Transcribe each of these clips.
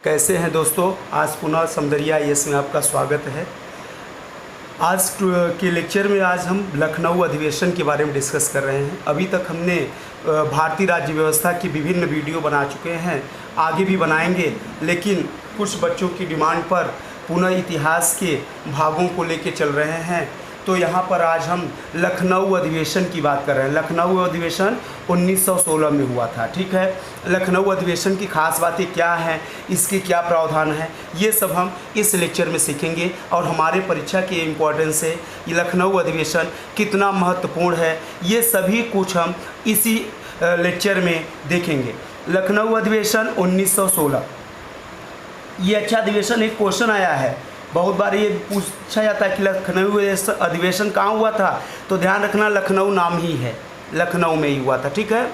कैसे हैं दोस्तों। आज पुनः समदरिया आईएएस में आपका स्वागत है। आज के लेक्चर में आज हम लखनऊ अधिवेशन के बारे में डिस्कस कर रहे हैं। अभी तक हमने भारतीय राज्य व्यवस्था की विभिन्न वीडियो बना चुके हैं, आगे भी बनाएंगे, लेकिन कुछ बच्चों की डिमांड पर पुनः इतिहास के भागों को लेके चल रहे हैं। तो यहाँ पर आज हम लखनऊ अधिवेशन की बात कर रहे हैं। लखनऊ अधिवेशन 1916 में हुआ था, ठीक है। लखनऊ अधिवेशन की खास बातें क्या हैं, इसके क्या प्रावधान है, ये सब हम इस लेक्चर में सीखेंगे। और हमारे परीक्षा के इम्पोर्टेंस से ये लखनऊ अधिवेशन कितना महत्वपूर्ण है, ये सभी कुछ हम इसी लेक्चर में देखेंगे। लखनऊ अधिवेशन 1916, ये अच्छा अधिवेशन। एक क्वेश्चन आया है, बहुत बार ये पूछा जाता है कि लखनऊ अधिवेशन कहाँ हुआ था, तो ध्यान रखना लखनऊ नाम ही है, लखनऊ में ही हुआ था, ठीक है।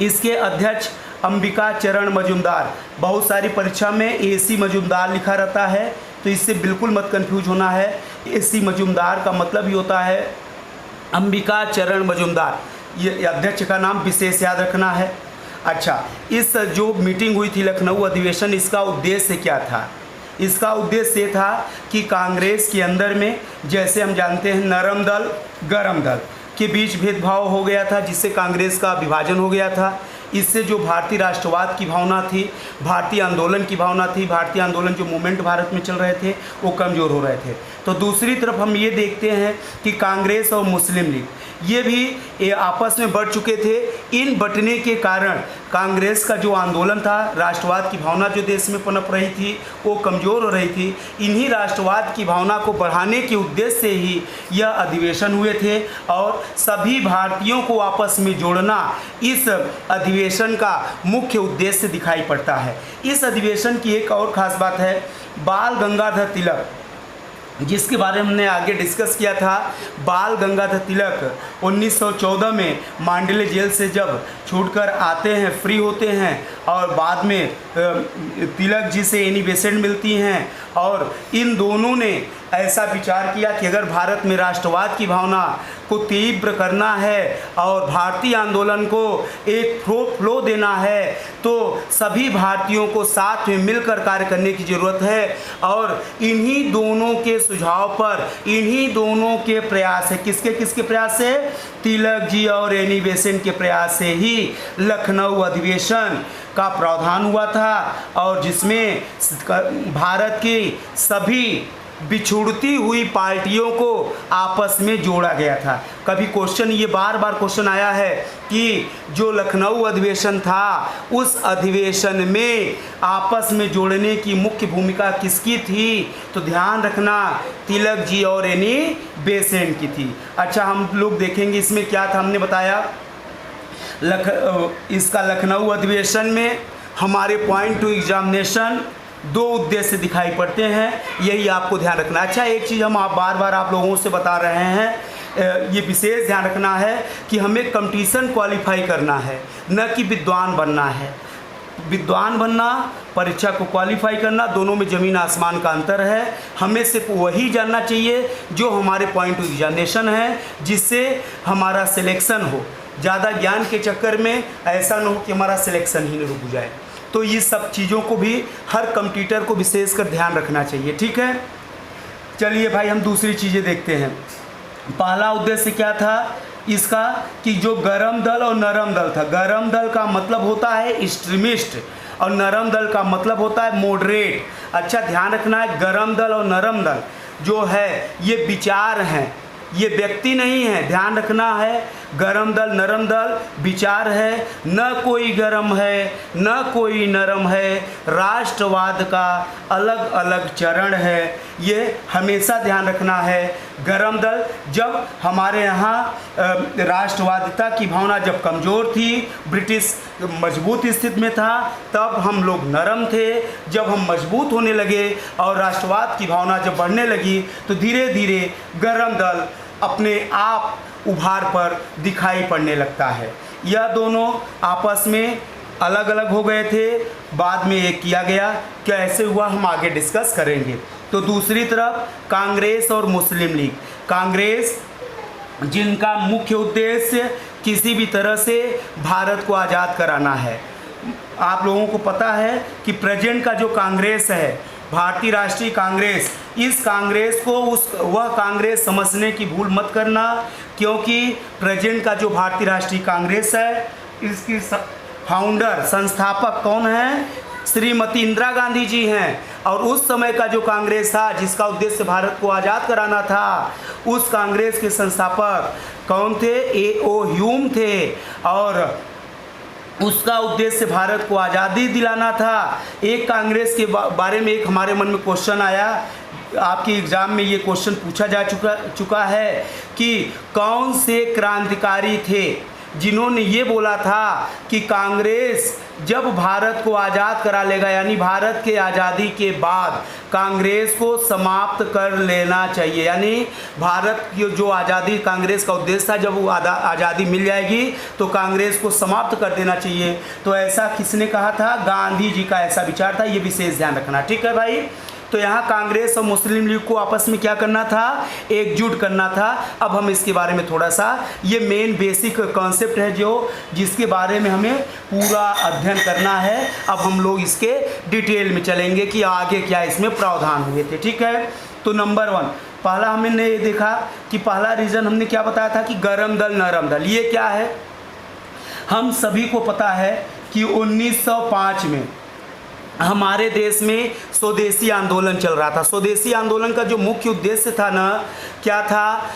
इसके अध्यक्ष अंबिका चरण मजूमदार। बहुत सारी परीक्षा में एसी मजूमदार लिखा रहता है, तो इससे बिल्कुल मत कंफ्यूज होना है। एसी मजूमदार का मतलब ही होता है अंबिका चरण मजूमदार। ये अध्यक्ष का नाम विशेष याद रखना है। अच्छा, इस जो मीटिंग हुई थी लखनऊ अधिवेशन, इसका उद्देश्य क्या था? इसका उद्देश्य ये था कि कांग्रेस के अंदर में, जैसे हम जानते हैं नरम दल गरम दल के बीच भेदभाव हो गया था, जिससे कांग्रेस का विभाजन हो गया था। इससे जो भारतीय राष्ट्रवाद की भावना थी, भारतीय आंदोलन की भावना थी, भारतीय आंदोलन जो मूवमेंट भारत में चल रहे थे, वो कमज़ोर हो रहे थे। तो दूसरी तरफ हम ये देखते हैं कि कांग्रेस और मुस्लिम लीग ये भी आपस में बढ़ चुके थे। इन बंटने के कारण कांग्रेस का जो आंदोलन था, राष्ट्रवाद की भावना जो देश में पनप रही थी, वो कमज़ोर हो रही थी। इन्हीं राष्ट्रवाद की भावना को बढ़ाने के उद्देश्य से ही यह अधिवेशन हुए थे, और सभी भारतीयों को आपस में जोड़ना इस अधिवेशन का मुख्य उद्देश्य दिखाई पड़ता है। इस अधिवेशन की एक और ख़ास बात है, बाल गंगाधर तिलक, जिसके बारे में हमने आगे डिस्कस किया था। बाल गंगाधर तिलक 1914 में मांडले जेल से जब छूटकर आते हैं, फ्री होते हैं, और बाद में तिलक जी से एनी बेसेंट मिलती हैं, और इन दोनों ने ऐसा विचार किया कि अगर भारत में राष्ट्रवाद की भावना को तीव्र करना है और भारतीय आंदोलन को एक फ्लो देना है, तो सभी भारतीयों को साथ में मिलकर कार्य करने की ज़रूरत है। और इन्हीं दोनों के सुझाव पर, इन्हीं दोनों के प्रयास से, किसके प्रयास से? तिलक जी और एनी बेसेंट के प्रयास से ही लखनऊ अधिवेशन का प्रावधान हुआ था, और जिसमें भारत की सभी बिछुड़ती हुई पार्टियों को आपस में जोड़ा गया था। कभी क्वेश्चन, ये बार बार क्वेश्चन आया है कि जो लखनऊ अधिवेशन था, उस अधिवेशन में आपस में जोड़ने की मुख्य भूमिका किसकी थी? तो ध्यान रखना, तिलक जी और एनी बेसेंट की थी। अच्छा, हम लोग देखेंगे इसमें क्या था। हमने बताया इसका लखनऊ अधिवेशन में हमारे पॉइंट टू एग्जामिनेशन दो उद्देश्य दिखाई पड़ते हैं, यही आपको ध्यान रखना। अच्छा, एक चीज़ हम बार बार आप लोगों से बता रहे हैं, ये विशेष ध्यान रखना है कि हमें कंपटीशन क्वालिफाई करना है, न कि विद्वान बनना है। विद्वान बनना, परीक्षा को क्वालिफाई करना, दोनों में ज़मीन आसमान का अंतर है। हमें सिर्फ वही जानना चाहिए जो हमारे पॉइंट टू एग्जामिनेशन है, जिससे हमारा सिलेक्शन हो। ज़्यादा ज्ञान के चक्कर में ऐसा न हो कि हमारा सिलेक्शन ही न रुक जाए। तो ये सब चीज़ों को भी हर कंप्यूटर को विशेषकर ध्यान रखना चाहिए, ठीक है। चलिए भाई, हम दूसरी चीज़ें देखते हैं। पहला उद्देश्य क्या था इसका, कि जो गरम दल और नरम दल था। गरम दल का मतलब होता है एक्सट्रीमिस्ट, और नरम दल का मतलब होता है मॉडरेट। अच्छा, ध्यान रखना है, गरम दल और नरम दल जो है ये विचार हैं, ये व्यक्ति नहीं है। ध्यान रखना है, गरम दल नरम दल विचार है। न कोई गरम है न कोई नरम है, राष्ट्रवाद का अलग अलग चरण है, ये हमेशा ध्यान रखना है। गरम दल, जब हमारे यहाँ राष्ट्रवादिता की भावना जब कमज़ोर थी, ब्रिटिश मजबूत स्थिति में था, तब हम लोग नरम थे। जब हम मजबूत होने लगे और राष्ट्रवाद की भावना जब बढ़ने लगी, तो धीरे धीरे गरम दल अपने आप उभार पर दिखाई पड़ने लगता है। यह दोनों आपस में अलग अलग हो गए थे, बाद में एक किया गया। कैसे हुआ हम आगे डिस्कस करेंगे। तो दूसरी तरफ कांग्रेस और मुस्लिम लीग। कांग्रेस, जिनका मुख्य उद्देश्य किसी भी तरह से भारत को आज़ाद कराना है, आप लोगों को पता है कि प्रेजेंट का जो कांग्रेस है, भारतीय राष्ट्रीय कांग्रेस, इस कांग्रेस को वह कांग्रेस समझने की भूल मत करना, क्योंकि प्रेजेंट का जो भारतीय राष्ट्रीय कांग्रेस है, इसकी फाउंडर संस्थापक कौन है? श्रीमती इंदिरा गांधी जी हैं। और उस समय का जो कांग्रेस था, जिसका उद्देश्य भारत को आज़ाद कराना था, उस कांग्रेस के संस्थापक कौन थे? A.O. ह्यूम थे। और उसका उद्देश्य भारत को आज़ादी दिलाना था। एक कांग्रेस के बारे में एक हमारे मन में क्वेश्चन आया, आपके एग्ज़ाम में ये क्वेश्चन पूछा जा चुका है कि कौन से क्रांतिकारी थे जिन्होंने ये बोला था कि कांग्रेस जब भारत को आज़ाद करा लेगा, यानी भारत के आज़ादी के बाद कांग्रेस को समाप्त कर लेना चाहिए, यानी भारत की जो आज़ादी, कांग्रेस का उद्देश्य था जब वो आज़ादी मिल जाएगी तो कांग्रेस को समाप्त कर देना चाहिए। तो ऐसा किसने कहा था? गांधी जी का ऐसा विचार था, ये विशेष ध्यान रखना, ठीक है भाई। तो यहाँ कांग्रेस और मुस्लिम लीग को आपस में क्या करना था? एकजुट करना था। अब हम इसके बारे में थोड़ा सा, ये मेन बेसिक कॉन्सेप्ट है जिसके बारे में हमें पूरा अध्ययन करना है। अब हम लोग इसके डिटेल में चलेंगे कि आगे क्या इसमें प्रावधान हुए थे, ठीक है। तो नंबर 1, पहला हमने ये देखा कि पहला रीज़न हमने क्या बताया था कि गरम दल नरम दल। ये क्या है? हम सभी को पता है कि 1905 में हमारे देश में स्वदेशी आंदोलन चल रहा था। स्वदेशी आंदोलन का जो मुख्य उद्देश्य था ना, क्या था?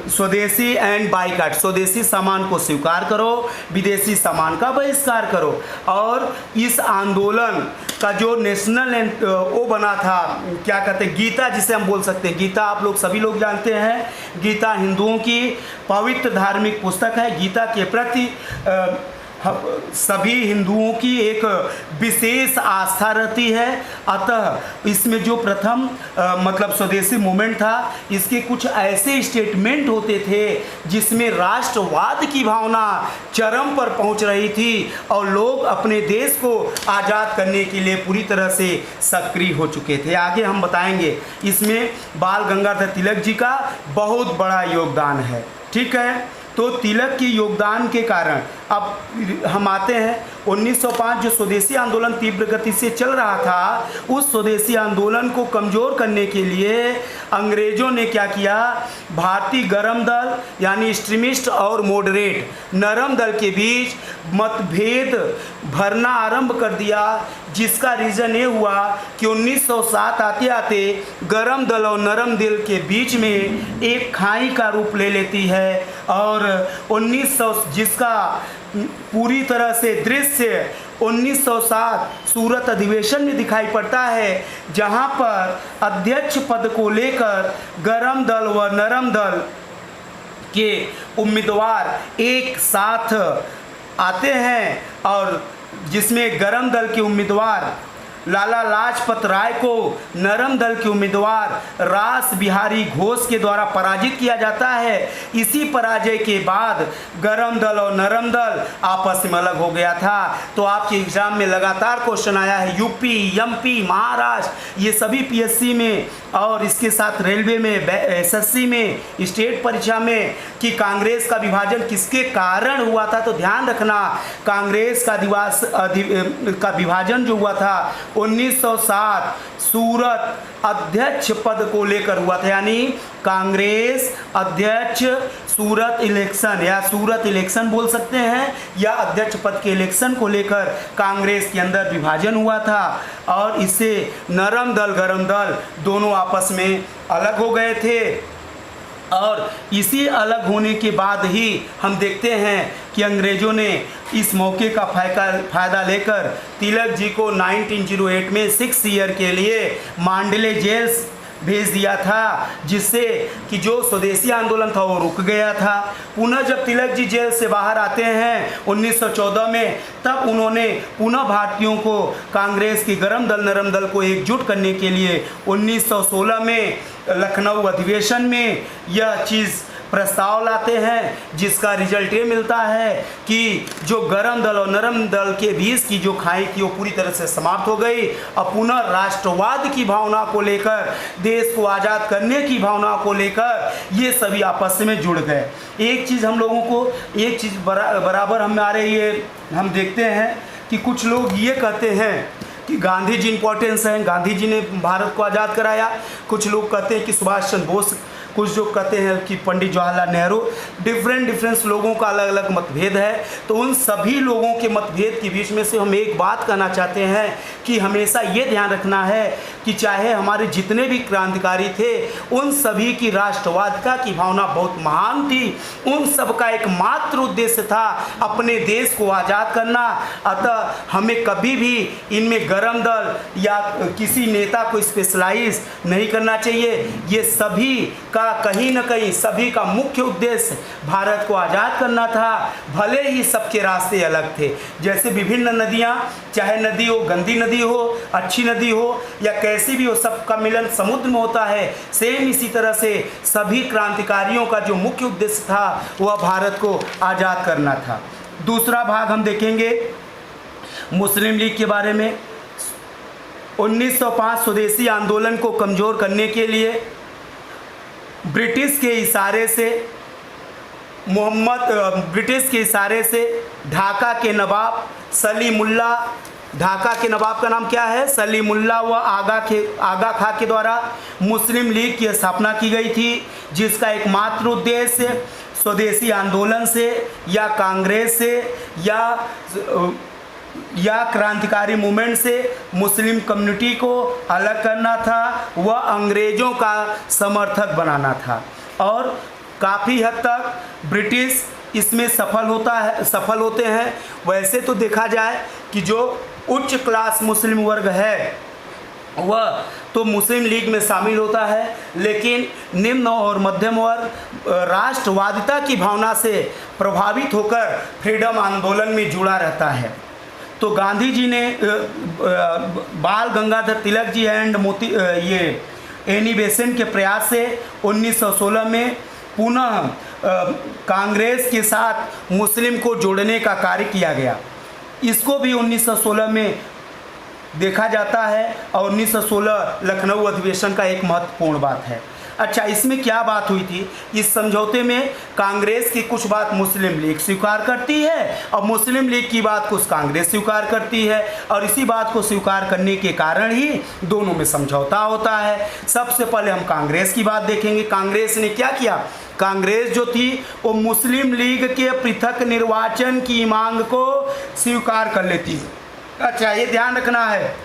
स्वदेशी एंड बाइकाट, स्वदेशी सामान को स्वीकार करो, विदेशी सामान का बहिष्कार करो। और इस आंदोलन का जो नेशनल वो बना था, क्या कहते हैं, गीता जिसे हम बोल सकते हैं। गीता आप लोग सभी लोग जानते हैं, गीता हिंदुओं की पवित्र धार्मिक पुस्तक है। गीता के प्रति सभी हिंदुओं की एक विशेष आस्था रहती है। अतः इसमें जो प्रथम मतलब स्वदेशी मूवमेंट था, इसके कुछ ऐसे स्टेटमेंट होते थे जिसमें राष्ट्रवाद की भावना चरम पर पहुंच रही थी और लोग अपने देश को आज़ाद करने के लिए पूरी तरह से सक्रिय हो चुके थे। आगे हम बताएंगे, इसमें बाल गंगाधर तिलक जी का बहुत बड़ा योगदान है, ठीक है। तो तिलक के योगदान के कारण अब हम आते हैं 1905 जो स्वदेशी आंदोलन तीव्र गति से चल रहा था, उस स्वदेशी आंदोलन को कमज़ोर करने के लिए अंग्रेज़ों ने क्या किया? भारतीय गरम दल यानी एक्सट्रीमिस्ट और मॉडरेट नरम दल के बीच मतभेद भरना आरंभ कर दिया, जिसका रीज़न ये हुआ कि 1907 आते आते गरम दल और नरम दल के बीच में एक खाई का रूप ले लेती है। और 1900 जिसका पूरी तरह से दृश्य 1907 सूरत अधिवेशन में दिखाई पड़ता है, जहां पर अध्यक्ष पद को लेकर गरम दल व नरम दल के उम्मीदवार एक साथ आते हैं और जिसमें गरम दल के उम्मीदवार लाला लाजपत राय को नरम दल के उम्मीदवार रास बिहारी घोष के द्वारा पराजित किया जाता है। इसी पराजय के बाद गरम दल और नरम दल आपस में अलग हो गया था। तो आपके एग्जाम में लगातार क्वेश्चन आया है, यूपी, एमपी, महाराष्ट्र, ये सभी पीएससी में और इसके साथ रेलवे में, एसएससी में, स्टेट परीक्षा में कि कांग्रेस का विभाजन किसके कारण हुआ था। तो ध्यान रखना, कांग्रेस का विभाजन जो हुआ था 1907 सूरत अध्यक्ष पद को लेकर हुआ था, यानी कांग्रेस अध्यक्ष सूरत इलेक्शन या सूरत इलेक्शन बोल सकते हैं, या अध्यक्ष पद के इलेक्शन को लेकर कांग्रेस के अंदर विभाजन हुआ था। और इससे नरम दल गरम दल दोनों आपस में अलग हो गए थे। और इसी अलग होने के बाद ही हम देखते हैं कि अंग्रेज़ों ने इस मौके का फ़ायदा लेकर तिलक जी को 1908 में 6 ईयर के लिए मांडले जेल भेज दिया था, जिससे कि जो स्वदेशी आंदोलन था वो रुक गया था। पुनः जब तिलक जी जेल से बाहर आते हैं 1914 में, तब उन्होंने पुनः भारतीयों को कांग्रेस की गरम दल नरम दल को एकजुट करने के लिए 1916 में लखनऊ अधिवेशन में यह चीज़ प्रस्ताव लाते हैं, जिसका रिजल्ट ये मिलता है कि जो गरम दल और नरम दल के बीच की जो खाई थी वो पूरी तरह से समाप्त हो गई और पुनः राष्ट्रवाद की भावना को लेकर, देश को आज़ाद करने की भावना को लेकर ये सभी आपस में जुड़ गए। एक चीज़ हम लोगों को, एक चीज़ बराबर हमारे ये हम देखते हैं कि कुछ लोग ये कहते हैं कि गांधी जी इंपॉर्टेंस हैं, गांधी जी ने भारत को आज़ाद कराया। कुछ लोग कहते हैं कि सुभाष चंद्र बोस, कुछ लोग कहते हैं कि पंडित जवाहरलाल नेहरू। डिफरेंट लोगों का अलग अलग मतभेद है। तो उन सभी लोगों के मतभेद के बीच में से हम एक बात कहना चाहते हैं कि हमेशा ये ध्यान रखना है कि चाहे हमारे जितने भी क्रांतिकारी थे, उन सभी की राष्ट्रवादिता की भावना बहुत महान थी। उन सब का एकमात्र उद्देश्य था अपने देश को आज़ाद करना। अतः हमें कभी भी इनमें गरम दल या किसी नेता को स्पेशलाइज नहीं करना चाहिए। ये सभी का कहीं न कहीं सभी का मुख्य उद्देश्य भारत को आज़ाद करना था। भले ही सबके रास्ते अलग थे, जैसे विभिन्न नदियाँ, चाहे नदी हो, गंदी नदी हो, अच्छी नदी हो या कैसी भी हो, सबका मिलन समुद्र में होता है। सेम इसी तरह से सभी क्रांतिकारियों का जो मुख्य उद्देश्य था वह भारत को आज़ाद करना था। दूसरा भाग हम देखेंगे मुस्लिम लीग के बारे में। 1905 स्वदेशी आंदोलन को कमज़ोर करने के लिए ब्रिटिश के इशारे से ढाका के नवाब सलीमुल्ला, ढाका के नवाब का नाम क्या है, सलीमुल्ला व आगा खां के द्वारा मुस्लिम लीग की स्थापना की गई थी, जिसका एकमात्र उद्देश्य स्वदेशी आंदोलन से या कांग्रेस से या क्रांतिकारी मूवमेंट से मुस्लिम कम्युनिटी को अलग करना था, वह अंग्रेज़ों का समर्थक बनाना था। और काफ़ी हद तक ब्रिटिश इसमें सफल होते हैं। वैसे तो देखा जाए कि जो उच्च क्लास मुस्लिम वर्ग है वह तो मुस्लिम लीग में शामिल होता है, लेकिन निम्न और मध्यम वर्ग राष्ट्रवादिता की भावना से प्रभावित होकर फ्रीडम आंदोलन में जुड़ा रहता है। तो गांधी जी ने बाल Gangadhar Tilak ji and Annie Besant के प्रयास से 1916 में पुनः कांग्रेस के साथ मुस्लिम को जोड़ने का कार्य किया गया। इसको भी 1916 में देखा जाता है और 1916 लखनऊ अधिवेशन का एक महत्वपूर्ण बात है। अच्छा, इसमें क्या बात हुई थी? इस समझौते में कांग्रेस की कुछ बात मुस्लिम लीग स्वीकार करती है और मुस्लिम लीग की बात कुछ कांग्रेस स्वीकार करती है, और इसी बात को स्वीकार करने के कारण ही दोनों में समझौता होता है। सबसे पहले हम कांग्रेस की बात देखेंगे। कांग्रेस ने क्या किया? कांग्रेस जो थी वो मुस्लिम लीग के पृथक निर्वाचन की मांग को स्वीकार कर लेती है। अच्छा, ये ध्यान रखना है,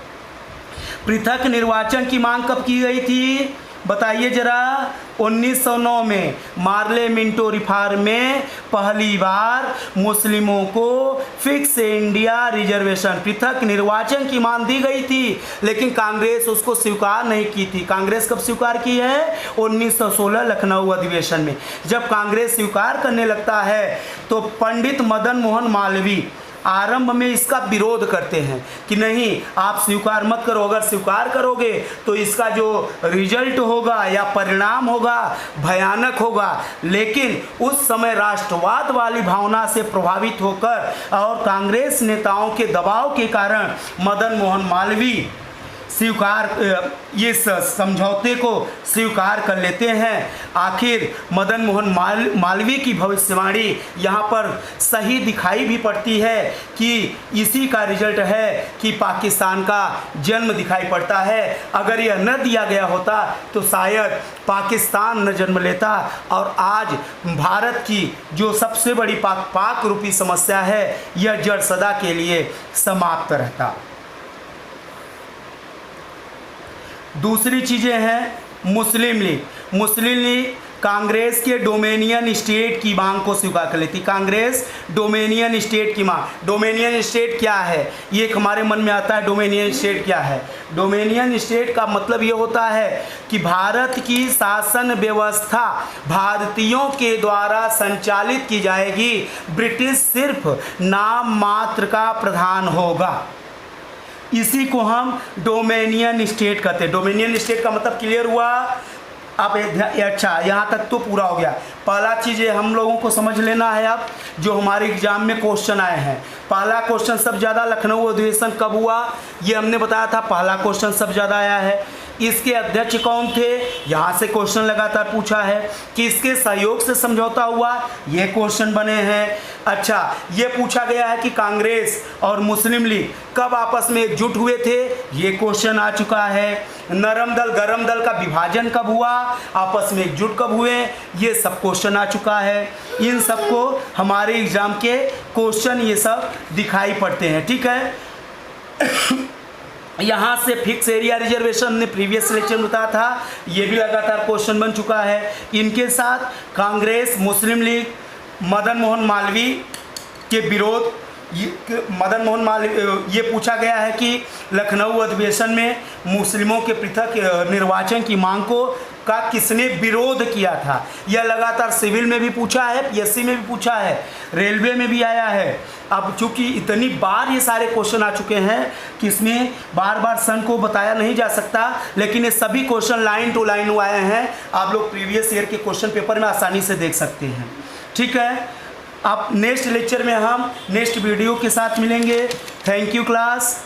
पृथक निर्वाचन की मांग कब की गई थी बताइए जरा? 1909 में मार्ले मिंटो रिफॉर्म में पहली बार मुस्लिमों को फिक्स इंडिया रिजर्वेशन, पृथक निर्वाचन की मांग दी गई थी, लेकिन कांग्रेस उसको स्वीकार नहीं की थी। कांग्रेस कब स्वीकार की है? 1916 लखनऊ अधिवेशन में। जब कांग्रेस स्वीकार करने लगता है तो पंडित मदन मोहन मालवीय आरंभ में इसका विरोध करते हैं कि नहीं, आप स्वीकार मत करो। अगर स्वीकार करोगे तो इसका जो रिजल्ट होगा या परिणाम होगा भयानक होगा। लेकिन उस समय राष्ट्रवाद वाली भावना से प्रभावित होकर और कांग्रेस नेताओं के दबाव के कारण मदन मोहन मालवीय इस समझौते को स्वीकार कर लेते हैं। आखिर मदन मोहन मालवीय की भविष्यवाणी यहाँ पर सही दिखाई भी पड़ती है कि इसी का रिजल्ट है कि पाकिस्तान का जन्म दिखाई पड़ता है। अगर यह न दिया गया होता तो शायद पाकिस्तान न जन्म लेता और आज भारत की जो सबसे बड़ी पाक रूपी समस्या है यह जड़ सदा के लिए समाप्त रहता। दूसरी चीज़ें हैं मुस्लिम लीग कांग्रेस के डोमेनियन स्टेट की मांग को स्वीकार कर लेती। कांग्रेस डोमेनियन स्टेट की मांग, डोमेनियन स्टेट क्या है ये एक हमारे मन में आता है। डोमेनियन स्टेट क्या है? डोमेनियन स्टेट का मतलब ये होता है कि भारत की शासन व्यवस्था भारतीयों के द्वारा संचालित की जाएगी, ब्रिटिश सिर्फ नाम मात्र का प्रधान होगा। इसी को हम डोमेनियन स्टेट कहते हैं। डोमेनियन स्टेट का मतलब क्लियर हुआ? अब अच्छा, यहाँ तक तो पूरा हो गया। पहला चीज़ ये हम लोगों को समझ लेना है अब जो हमारे एग्जाम में क्वेश्चन आए हैं। पहला क्वेश्चन सबसे ज़्यादा लखनऊ अधिवेशन कब हुआ ये हमने बताया था, पहला क्वेश्चन सबसे ज़्यादा आया है। इसके अध्यक्ष कौन थे, यहाँ से क्वेश्चन लगातार पूछा है। किसके सहयोग से समझौता हुआ, ये क्वेश्चन बने हैं। अच्छा, ये पूछा गया है कि कांग्रेस और मुस्लिम लीग कब आपस में एकजुट हुए थे, ये क्वेश्चन आ चुका है। नरम दल गरम दल का विभाजन कब हुआ, आपस में एकजुट कब हुए, ये सब क्वेश्चन आ चुका है। इन सबको हमारे एग्जाम के क्वेश्चन ये सब दिखाई पड़ते हैं, ठीक है। यहाँ से फिक्स एरिया रिजर्वेशन ने प्रीवियस लेक्चर में बताया था, ये भी लगातार क्वेश्चन बन चुका है। इनके साथ कांग्रेस, मुस्लिम लीग, मदन मोहन मालवीय के विरोध, मदन मोहन मालवीय, ये पूछा गया है कि लखनऊ अधिवेशन में मुस्लिमों के पृथक निर्वाचन की मांग को का किसने विरोध किया था। यह लगातार सिविल में भी पूछा है, पीएससी में भी पूछा है, रेलवे में भी आया है। अब चूंकि इतनी बार ये सारे क्वेश्चन आ चुके हैं कि इसमें बार बार सन को बताया नहीं जा सकता, लेकिन ये सभी क्वेश्चन लाइन टू लाइन आए हैं। आप लोग प्रीवियस ईयर के क्वेश्चन पेपर में आसानी से देख सकते हैं, ठीक है। अब नेक्स्ट लेक्चर में हम नेक्स्ट वीडियो के साथ मिलेंगे। Thank you class.